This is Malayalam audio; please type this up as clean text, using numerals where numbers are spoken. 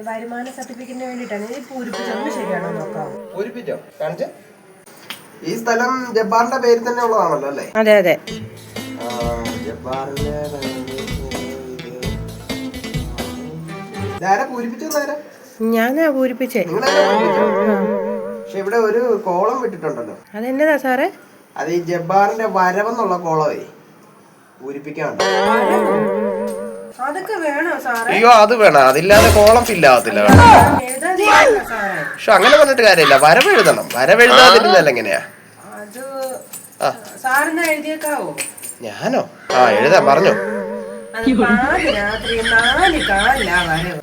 വരുമാന സർട്ടിഫിക്കറ്റിന് വേണ്ടിയിട്ടാണ് ഈ പൂരിപ്പിച്ചൊന്ന് ശരിയാണോ നോക്കാം. പൂരിപ്പിച്ചോ കാണിച്ച ഈ സ്ഥലം ജബ്ബാറിന്റെ പേര് തന്നെ ഉള്ളതാണല്ലോ അല്ലേ? അതെ അതെ. ജബ്ബാറിന്റെ ഞാനാ പൂരിപ്പിച്ചേ. പക്ഷെ ഇവിടെ ഒരു കോളം വിട്ടിട്ടുണ്ടല്ലോ. അതെന്നതാ സാറേ? അത് ഈ ജബ്ബാറിന്റെ വരവെന്നുള്ള കോളമേ പൂരിപ്പിക്കാനുണ്ട്. അതൊക്കെ വേണോ സാറേ? അയ്യോ അത് വേണം, അതില്ലാതെ കോളം ഫില്ല് ആവത്തില്ല. പക്ഷെ അങ്ങനെ പറഞ്ഞിട്ട് കാര്യമില്ല, വരവ് എഴുതണം. വരവെഴുതാതിരുന്നല്ല എങ്ങനെയാ? ഞാനോ? എഴുതാ പറഞ്ഞോ. രാത്രി 4 കാലിലാ വരവ്.